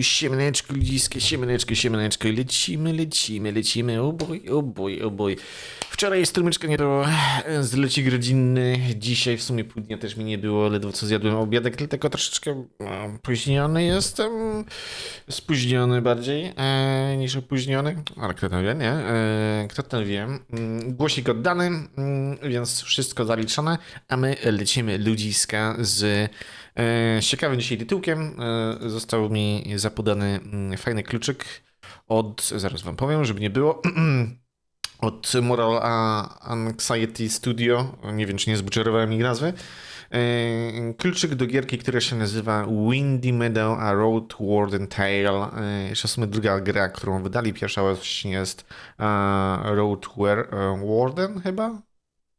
Siemaneczko ludziskie, siemaneczko, lecimy, o boj. Wczoraj strumyczka nie było, zlecik rodzinny, dzisiaj w sumie pół dnia też mi nie było, ledwo co zjadłem obiadek, tylko troszeczkę opóźniony jestem, spóźniony bardziej niż opóźniony, ale kto tam wie, nie? Kto tam wie. Głosik oddany, więc wszystko zaliczone, a my lecimy ludziska z ciekawym dzisiaj tytułkiem. Został mi zapodany fajny kluczyk od, zaraz wam powiem, żeby nie było, od Moral Anxiety Studio. Nie wiem, czy nie zbutcherowałem ich nazwy. Kluczyk do gierki, która się nazywa Meadow a Roadwarden Tale. Jeszcze w sumie druga gra, którą wydali. Pierwsza właśnie jest Roadwarden chyba?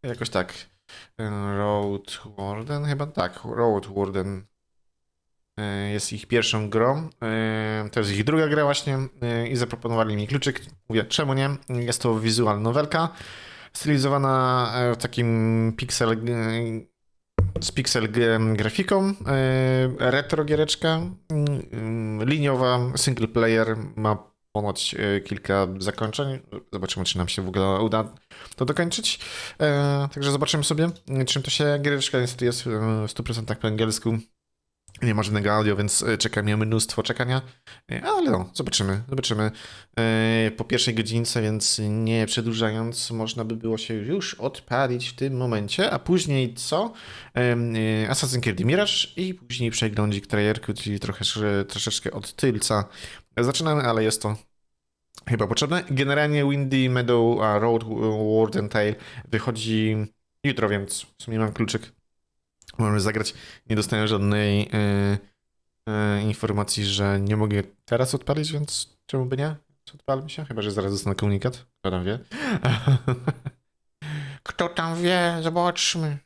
Jakoś tak. Roadwarden chyba? Tak, Roadwarden jest ich pierwszą grą. To jest ich druga gra właśnie i zaproponowali mi kluczyk. Mówię, czemu nie? Jest to visual nowelka stylizowana w takim z pixel grafiką. Retro giereczka. Liniowa, single player. Ma ponoć kilka zakończeń. Zobaczymy, czy nam się w ogóle uda to dokończyć. Także zobaczymy sobie, czym to się. Giereczka jest w 100% po angielsku. Nie ma żadnego audio, więc czeka mnie mnóstwo czekania. Ale no, zobaczymy. Po pierwszej godzince, więc nie przedłużając, można by było się już odpalić w tym momencie. A później co? Assassin's Creed Mirage i później przeglądzik trailerku, czyli troszeczkę od tylca. Zaczynamy, ale jest to chyba potrzebne. Generalnie Meadow a Roadwarden Tale wychodzi jutro, więc w sumie mam kluczyk. Możemy zagrać. Nie dostałem żadnej informacji, że nie mogę teraz odpalić, więc czemu by nie? Odpalmy się? Chyba że zaraz dostanę komunikat. Kto tam wie? Kto tam wie? Zobaczmy.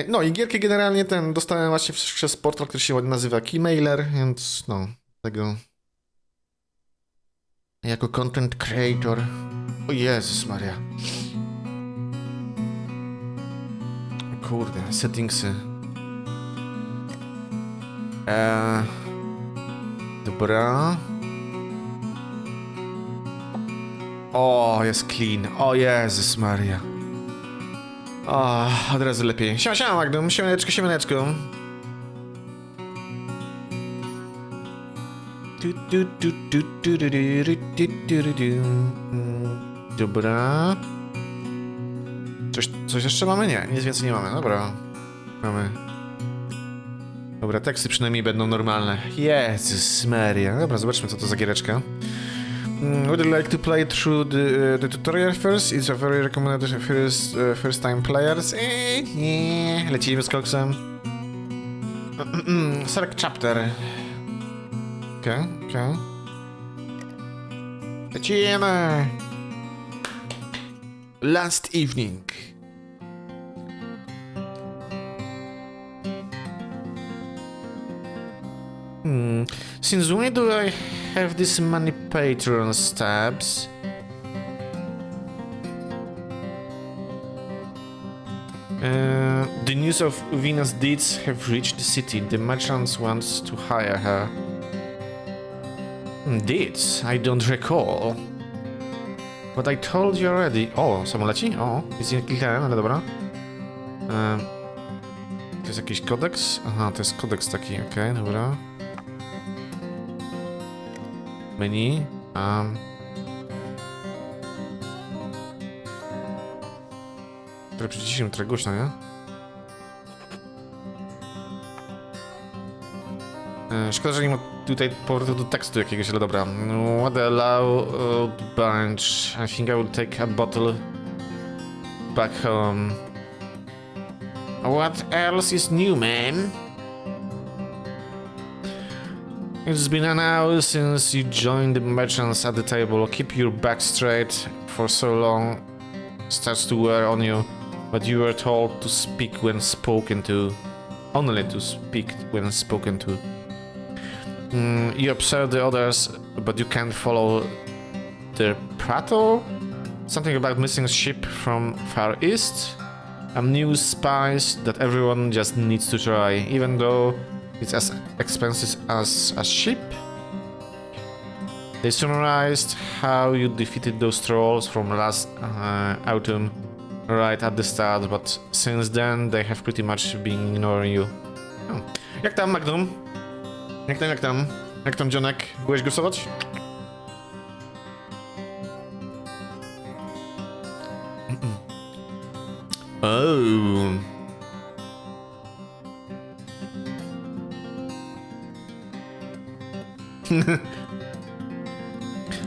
No i gierki generalnie dostałem właśnie przez portal, który się nazywa keymailer, więc no, tego jako content creator. O Jezus Maria. Kurde, settingsy. Dobra. O, jest clean. O Jezus Maria. O, od razu lepiej. Siema Magnum, siemaneczko. Dobra. Coś jeszcze mamy? Nie, nic więcej nie mamy. Dobra. Mamy. Dobra, teksty przynajmniej będą normalne. Jezus Maria. Dobra, zobaczmy, co to za giereczka. Would you like to play through the tutorial first? It's a very recommended first time players. Nie. Lecimy z koksem. Select chapter. Okej. Lecimy! Last evening. Since when do I have this many patrons tabs? The news of Venus deeds have reached the city. The merchants wants to hire her. Deeds? I don't recall. But I told you already. O, samo leci? O, jest nie klikałem, ale dobra. To jest jakiś kodeks? Aha, to jest kodeks taki, okej, dobra. Menu. Które przycisnę trochę głośno, nie? Szkoda, że nie ma tutaj powrotu do tekstu jakiegoś, ale dobra. What allow bunch? I think I will take a bottle back home. What else is new, man? It's been an hour since you joined the merchants at the table. Keep your back straight for so long. Starts to wear on you, but you were told to speak when spoken to. Only to speak when spoken to. You observe the others, but you can't follow their prattle? Something about missing ship from Far East? A new spice that everyone just needs to try, even though it's as expensive as a sheep. They summarized how you defeated those trolls from last autumn right at the start, but since then they have pretty much been ignoring you. Oh. Jak tam, Magnum? Jak tam? Jak tam, Dzionek? Byłeś głosować? Oh.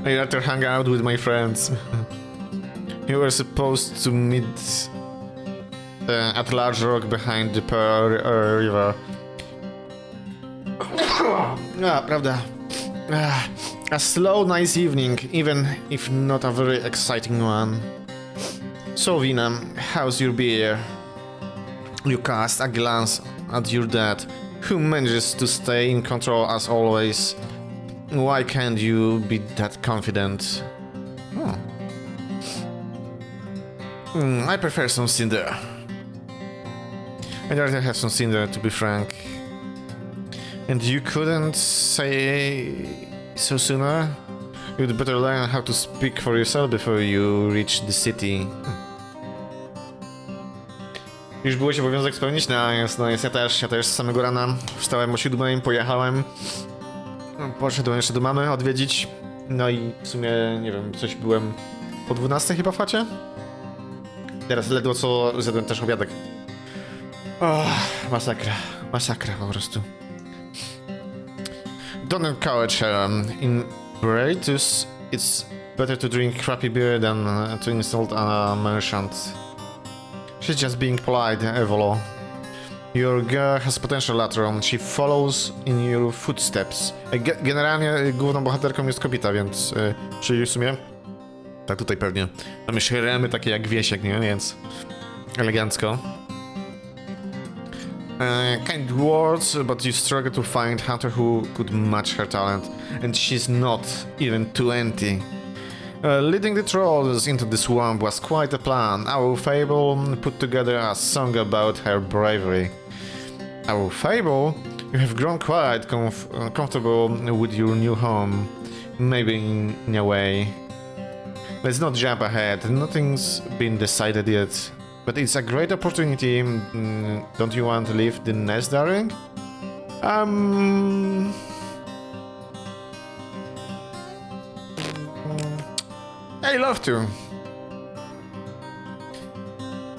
I rather hang out with my friends. You were supposed to meet at large rock behind the Pearl River. Prawda. A slow, nice evening, even if not a very exciting one. So, Vina, how's your beer? You cast a glance at your dad, who manages to stay in control as always. Why can't you be that confident? Oh. I prefer some cinder. I'd rather have some cinder, to be frank. And you couldn't say so sooner? You'd better learn how to speak for yourself before you reach the city. Już było się obowiązek spełnić? No jest, ja też z samego rana wstałem o 7, pojechałem. Poszedłem jeszcze do mamy odwiedzić. No i w sumie, nie wiem, coś byłem po 12 chyba w chacie? Teraz ledwo co zjadłem też obiadek. Masakra po prostu. Don't encourage her. In Bratus, it's better to drink crappy beer than to insult a merchant. She's just being polite, Evolo. Your girl has potential later on. She follows in your footsteps. Generalnie główną bohaterką jest kobieta, więc czyli w sumie tak tutaj pewnie mamy szeremy takie jak Wiesiek, nie? Więc elegancko. Kind words, but you struggle to find hunter who could match her talent, and she's not even 20. Leading the trolls into the swamp was quite a plan. Our fable put together a song about her bravery. Our fable? You have grown quite comfortable with your new home. Maybe in a way. Let's not jump ahead. Nothing's been decided yet. But it's a great opportunity. Don't you want to leave the nest, darling? I'd love to.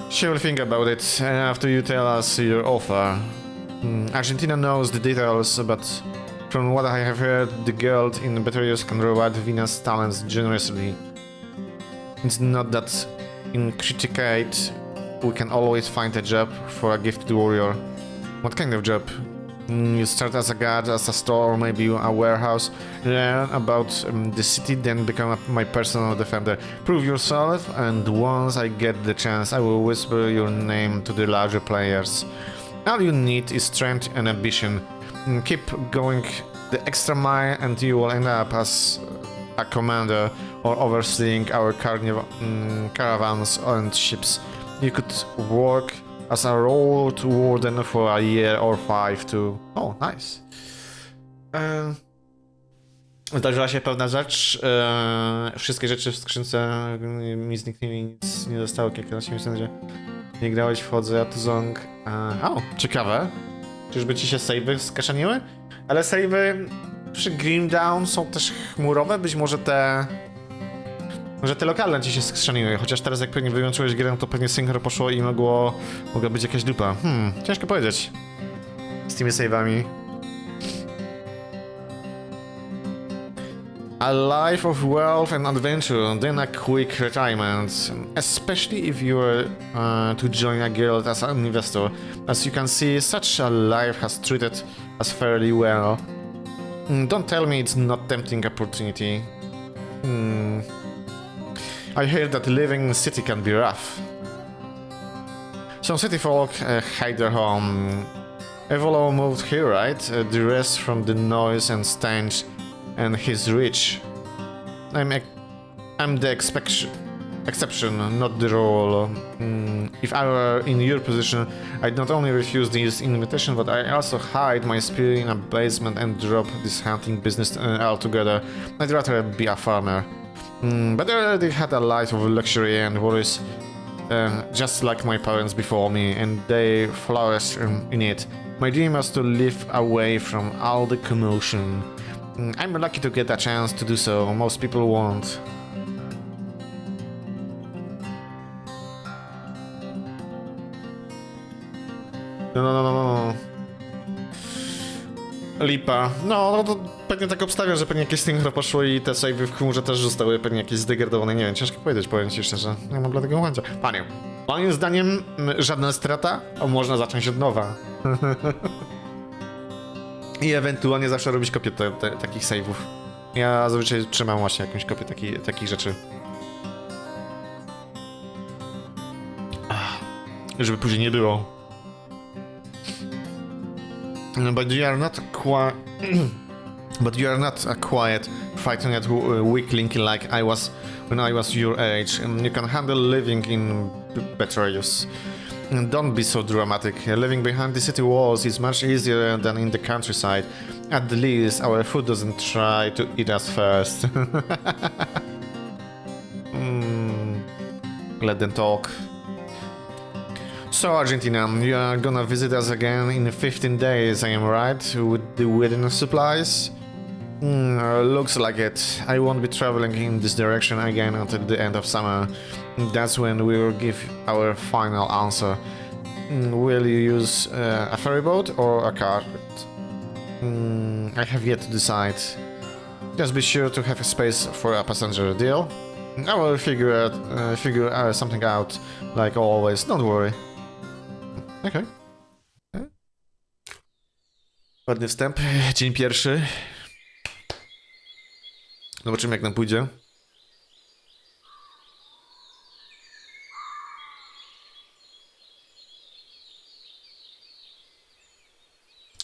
She will think about it after you tell us your offer. Argentina knows the details, but from what I have heard, the guild in Beterius can reward Vina's talents generously. It's not that in Criticate we can always find a job for a gifted warrior. What kind of job? You start as a guard, as a store, or maybe a warehouse, learn about the city, then become my personal defender. Prove yourself, and once I get the chance, I will whisper your name to the larger players. All you need is strength and ambition. Keep going the extra mile and you will end up as a commander or overseeing our caravans and ships. You could work as a Roadwarden for a year or 5 too. Oh, nice. Zdarzyła się pewna rzecz. Wszystkie rzeczy w skrzynce mi zniknęły, nic nie zostało. Kilkanaście miesięcy, że nie grałeś, wchodzę, a tu zong. O, ciekawe. Czyżby ci się save'y skaszaniły? Ale save'y przy Grimdown są też chmurowe, być może te... Może te lokalne ci się skrzaniły, chociaż teraz jak pewnie wyłączyłeś grę, to pewnie synchro poszło i mogła być jakaś dupa. Ciężko powiedzieć. Z tymi save'ami. A life of wealth and adventure, then a quick retirement. Especially if you were to join a guild as an investor. As you can see, such a life has treated us fairly well. Don't tell me it's not tempting opportunity. I hear that living in the city can be rough. Some city folk hide their home. Evolo moved here, right? The rest from the noise and stench, and he's rich. I'm the exception, not the rule. If I were in your position, I'd not only refuse this invitation, but I also hide my spear in a basement and drop this hunting business altogether. I'd rather be a farmer. But I already had a life of luxury and worries, just like my parents before me, and they flourished in it. My dream was to live away from all the commotion. I'm lucky to get a chance to do so. Most people won't. No. Lipa. No to pewnie tak obstawiam, że pewnie jakieś synchro poszło i te savey w chmurze też zostały pewnie jakieś zdegradowane. Nie wiem, ciężko powiedzieć, powiem ci szczerze. Nie mam dlatego łańca. Panie, moim zdaniem żadna strata, a można zacząć od nowa. I ewentualnie zawsze robić kopię takich save'ów. Ja zazwyczaj trzymam właśnie jakąś kopię takich rzeczy. Żeby później nie było. But you are not a quiet, frightened weakling like I was when I was your age. You can handle living in Betrayus. Don't be so dramatic. Living behind the city walls is much easier than in the countryside. At the least, our food doesn't try to eat us first. Let them talk. So, Argentina, you are gonna visit us again in 15 days, I am right? With the wedding supplies? Looks like it. I won't be traveling in this direction again until the end of summer. That's when we will give our final answer. Will you use a ferry boat or a car? I have yet to decide. Just be sure to have a space for a passenger, deal? I will figure something out, like always, don't worry. Okej. Ładny wstęp, dzień pierwszy. Zobaczymy jak nam pójdzie.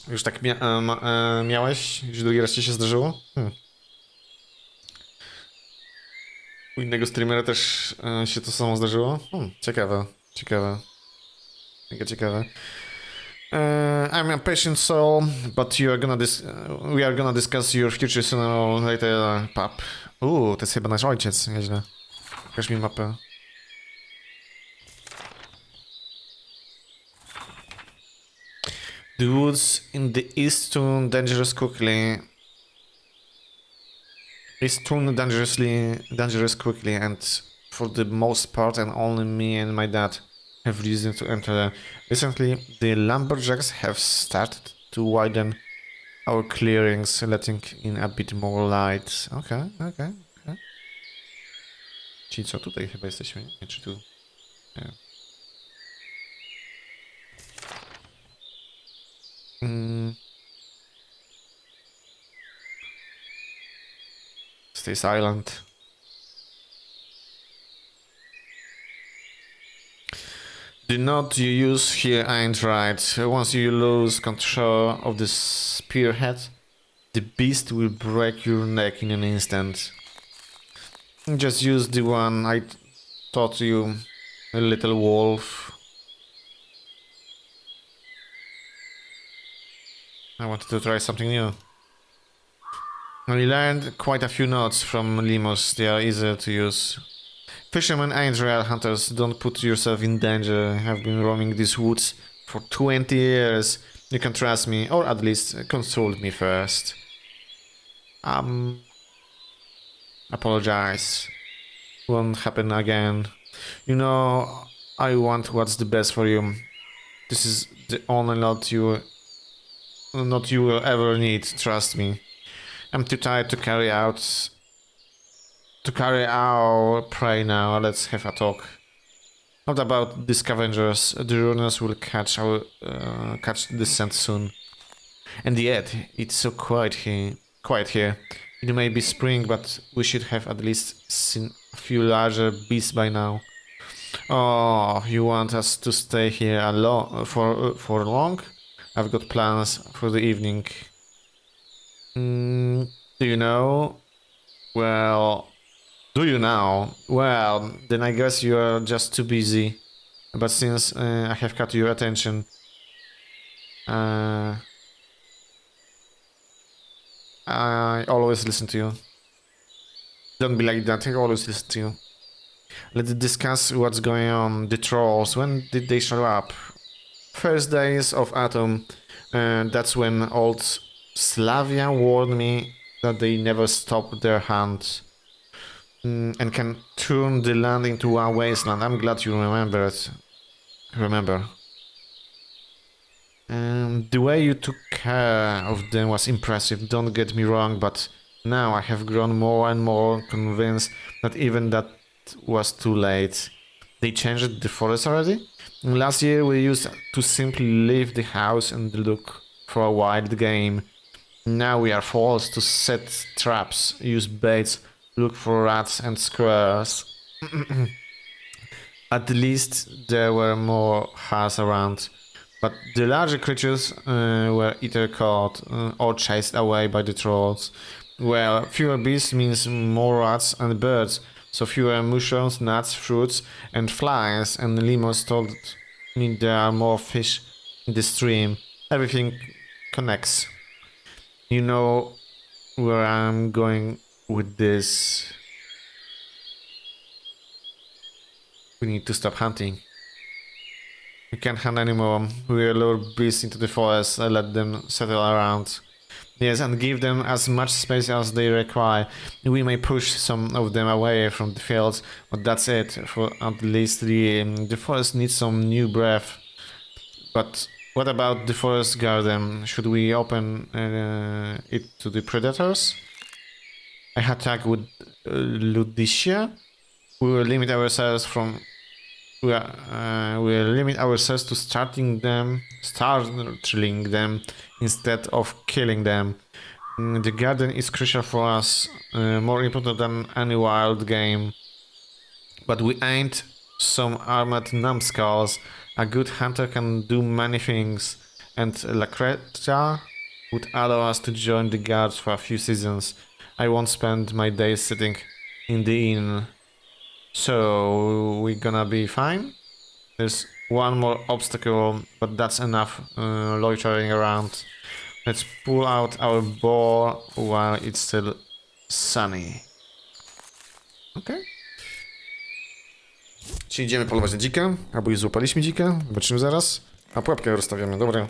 Już tak miałeś? Już drugi raz ci się zdarzyło? U innego streamera też się to samo zdarzyło? Ciekawe. Ciekawe. I'm a patient soul, but we are gonna discuss your future sooner or later, pap. To jest chyba nasz ojciec, nieźle. Pokaż mi mapę. The woods in the east turn dangerous quickly. Dangerous quickly, and for the most part, and only me and my dad have reason to enter. Recently, the lumberjacks have started to widen our clearings, letting in a bit more light. Okay. Czyli co, tutaj chyba jesteśmy? Nie, czy tu? Nie. Stays Island. The knot you use here ain't right. Once you lose control of the spearhead, the beast will break your neck in an instant. Just use the one I taught you, a little wolf. I wanted to try something new. I learned quite a few knots from lemurs. They are easier to use. Fishermen ain't real hunters. Don't put yourself in danger. I have been roaming these woods for 20 years. You can trust me, or at least consult me first. Apologize. Won't happen again. You know, I want what's the best for you. This is the only lot you will ever need, trust me. I'm too tired to carry our prey now. Let's have a talk. Not about the scavengers. The runners will catch the scent soon. And yet, it's so quiet here. It may be spring, but we should have at least seen a few larger beasts by now. Oh, you want us to stay here alone for long? I've got plans for the evening. Do you know? Well, Do you now? Well, then I guess you are just too busy. But since I have cut your attention, I always listen to you. Don't be like that, I always listen to you. Let's discuss what's going on. The trolls, when did they show up? First days of Atom. That's when old Slavia warned me that they never stop their hunt. And can turn the land into a wasteland. I'm glad you remember it. Remember. The way you took care of them was impressive, don't get me wrong, but now I have grown more and more convinced that even that was too late. They changed the forest already? Last year we used to simply leave the house and look for a wild game. Now we are forced to set traps, use baits, look for rats and squirrels. At least there were more hares around. But the larger creatures were either caught or chased away by the trolls. Well, fewer beasts means more rats and birds, so fewer mushrooms, nuts, fruits, and flies. And Limos told me there are more fish in the stream. Everything connects. You know where I'm going with this. We need to stop hunting. We can't hunt anymore. We will lure beasts into the forest and let them settle around. Yes, and give them as much space as they require. We may push some of them away from the fields, but that's it. For at least the forest needs some new breath. But what about the forest garden? Should we open it to the predators? I had talked with Ludicia. We will limit ourselves from. We'll limit ourselves to startling them instead of killing them. The garden is crucial for us, more important than any wild game. But we ain't some armored numbskulls. A good hunter can do many things, and Lacreta would allow us to join the guards for a few seasons. I won't spend my days sitting in the inn. So, we're gonna be fine? There's one more obstacle, but that's enough loitering around. Let's pull out our bow while it's still sunny. Okej. Czyli idziemy polować na dzika, albo już złapaliśmy dzika, zobaczymy zaraz. A pułapkę rozstawiamy, dobra.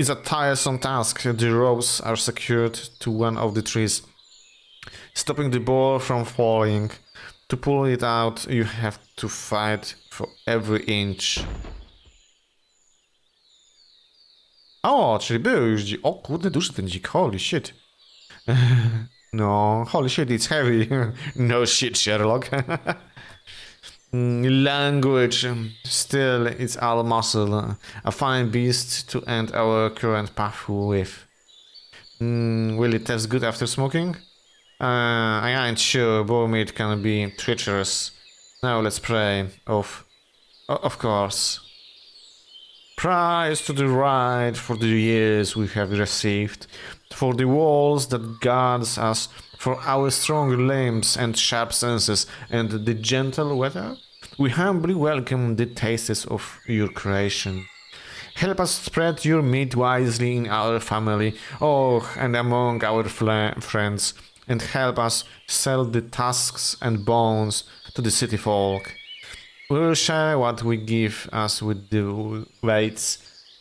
It's a tiresome task. The ropes are secured to one of the trees, stopping the ball from falling. To pull it out, you have to fight for every inch. O, czyli był już dzik. O kurde, duży ten dzik, holy shit. No, holy shit, it's heavy. No shit, Sherlock. Language, still it's all muscle. A fine beast to end our current path with. Will it taste good after smoking? I ain't sure. Boar meat can be treacherous. Now let's pray. Of course. Praise to the right for the years we have received, for the walls that guards us, for our strong limbs and sharp senses, and the gentle weather. We humbly welcome the tastes of your creation. Help us spread your meat wisely in our family, and among our friends. And help us sell the tusks and bones to the city folk. We will share what we give us with the weights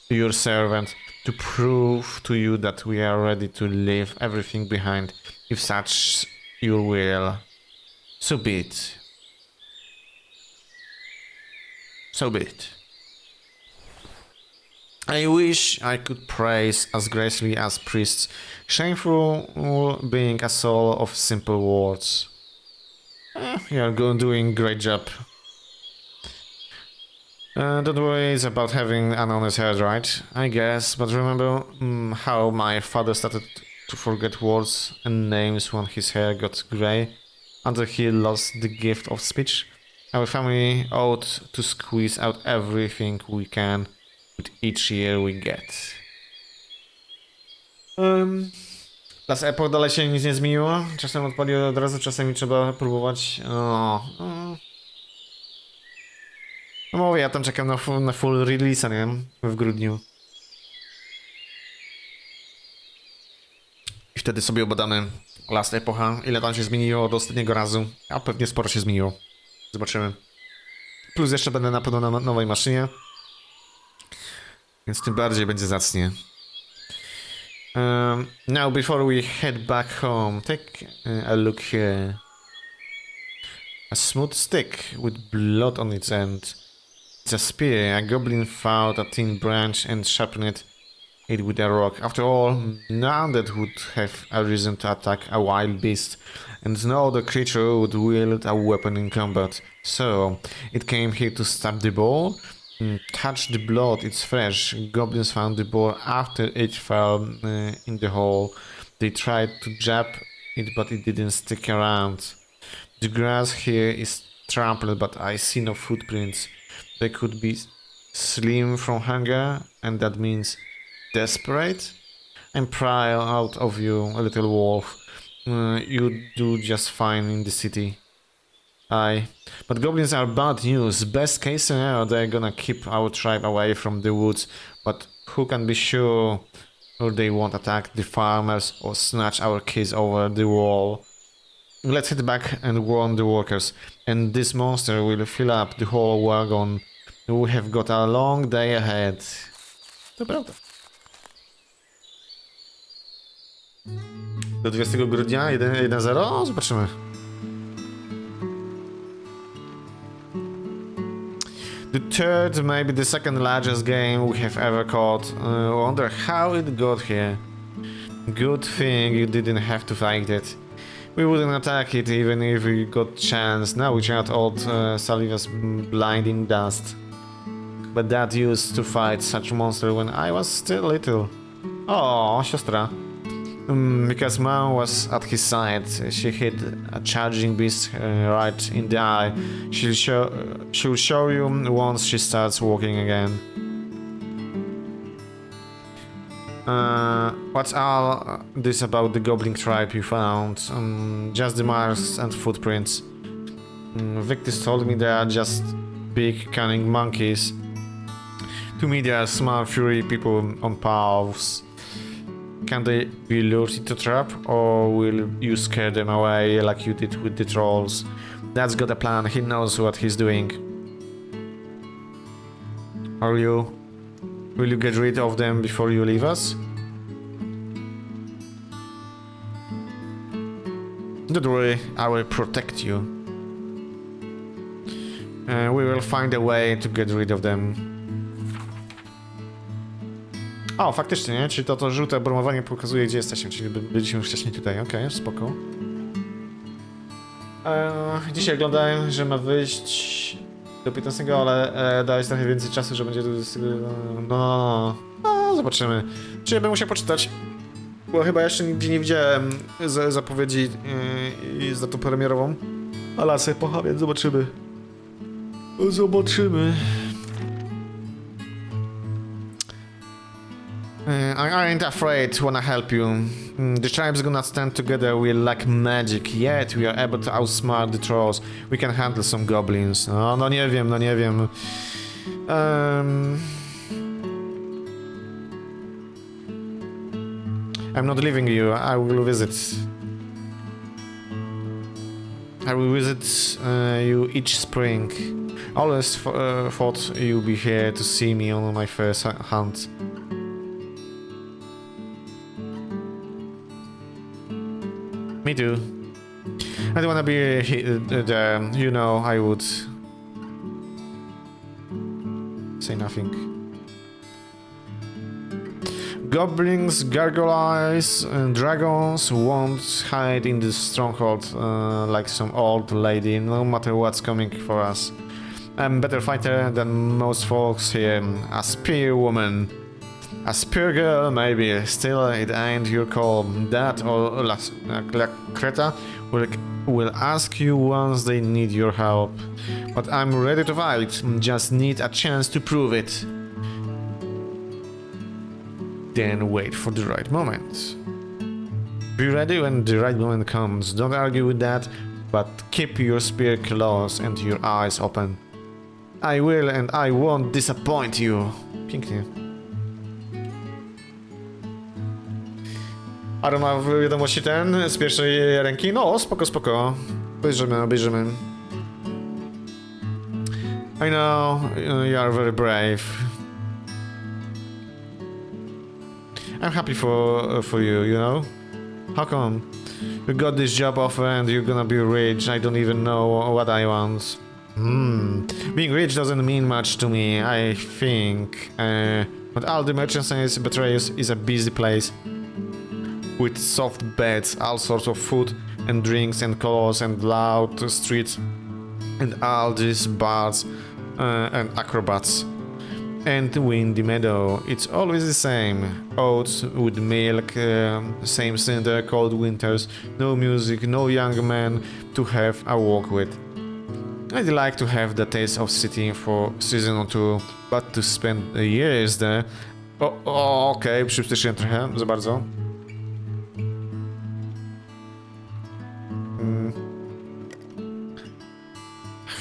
to your servant to prove to you that we are ready to leave everything behind, if such your will. So be it. So be it. I wish I could praise as gracefully as priests, shameful being a soul of simple words. You're doing great job. Don't worry, it's about having an honest head, right? I guess, but remember how my father started to forget words and names when his hair got grey, until he lost the gift of speech? Our family ought to squeeze out everything we can with each year we get. Las Epoch dalej się nic nie zmieniło. Czasem odpalił od razu, czasami trzeba próbować. No mówię, ja tam czekam na full release, nie? W grudniu. I wtedy sobie obadamy Last Epocha, ile tam się zmieniło od ostatniego razu. A pewnie sporo się zmieniło. Zobaczymy. Plus jeszcze będę na pewno na nowej maszynie. Więc tym bardziej będzie zacnie. Now before we head back home, take a look here. A smooth stick with blood on its end. It's a spear. A goblin found a thin branch and sharpened it with a rock. After all, none that would have a reason to attack a wild beast, and no other creature would wield a weapon in combat. So, it came here to stab the ball. Touch the blood, it's fresh. Goblins found the ball after it fell in the hole. They tried to jab it, but it didn't stick around. The grass here is trampled, but I see no footprints. They could be slim from hunger, and that means desperate. I'm proud out of you, a little wolf. You do just fine in the city. Aye, but goblins are bad news. Best case scenario, they're gonna keep our tribe away from the woods, but who can be sure or they won't attack the farmers or snatch our kids over the wall. Let's head back and warn the workers, and this monster will fill up the whole wagon. We have got a long day ahead. To prawda. Do 20 grudnia 1-0? Zobaczymy. The third, maybe the second largest game we have ever caught. Wonder how it got here. Good thing you didn't have to fight it. We wouldn't attack it even if we got chance. Now we cannot old Saliva's blinding dust. But Dad used to fight such monster when I was still little. Oh, siostra. Because Mom was at his side, she hit a charging beast right in the eye. She'll show you once she starts walking again. What's all this about the goblin tribe you found? Just the marks and footprints. Victus told me they are just big cunning monkeys. To me they are small furry people on paths. Can they be lured into trap, or will you scare them away like you did with the trolls? Dad's got a plan, he knows what he's doing. Will you get rid of them before you leave us? Don't worry, I will protect you. We will find a way to get rid of them. O, faktycznie, nie? Czyli to żółte bromowanie pokazuje, gdzie jesteśmy, czyli byliśmy już wcześniej tutaj, okej, spoko. Dzisiaj oglądałem, że ma wyjść do 15, ale dałeś trochę więcej czasu, że będzie do 20. No, zobaczymy. Czy będę musiał poczytać, bo chyba jeszcze nigdzie nie widziałem zapowiedzi za tą premierową. Ale sobie pocha, więc zobaczymy. I ain't afraid, wanna help you. The tribe's gonna stand together, we're like magic, yet we are able to outsmart the trolls. We can handle some goblins. No nie wiem. I'm not leaving you, I will visit you each spring. Always thought you'd be here to see me on my first hunt. Me too. I don't wanna be there. You know I would say nothing. Goblins, gargoyles, and dragons won't hide in this stronghold like some old lady, no matter what's coming for us. I'm a better fighter than most folks here. A spear woman. A spear girl, maybe. Still, it ain't your call. That or La Creta will ask you once they need your help. But I'm ready to fight. Just need a chance to prove it. Then wait for the right moment. Be ready when the right moment comes. Don't argue with that, but keep your spirit close and your eyes open. I will and I won't disappoint you. Pięknie. Aaron ma wiadomości ten z pierwszej ręki. No, spoko, spoko. Obejrzymy, obejrzymy. I know, you are very brave. I'm happy for you, you know? How come? You got this job offer and you're gonna be rich. I don't even know what I want. Being rich doesn't mean much to me, I think. But all the merchants betrayers is a busy place. With soft beds, all sorts of food and drinks and colors and loud streets. And all these bars and acrobats. And windy meadow, it's always the same. Oats with milk, same cinder, cold winters, no music, no young man to have a walk with. I'd like to have the taste of city for season or two, but to spend years there... Okej, przyspieszyłem trochę, za bardzo.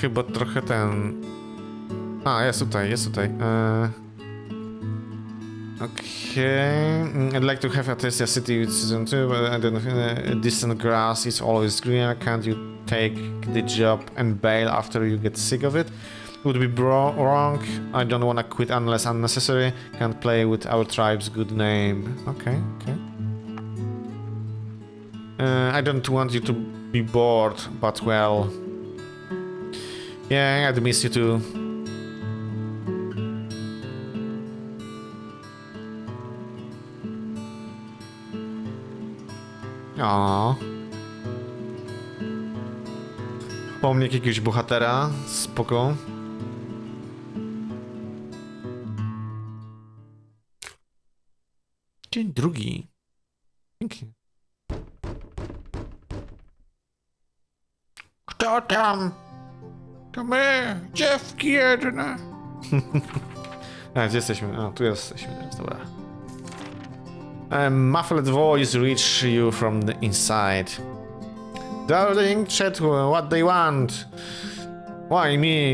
Chyba trochę ten... jest tutaj, jest tutaj. Okay. I'd like to have a taste of city with season 2, and then distant grass is always greener. Can't you take the job and bail after you get sick of it? Would be wrong. I don't wanna quit unless unnecessary. Can't play with our tribe's good name. Okay, okay. I don't want you to be bored, but well... Yeah, I'd miss you too. O. Pomnik jakiegoś bohatera, spoko. Dzień drugi. Pięknie. Kto tam? To my, dziewki jedne. Gdzie jesteśmy? A, tu jesteśmy teraz, dobra. Muffled voice reach you from the inside. Darling, chat what they want. Why me?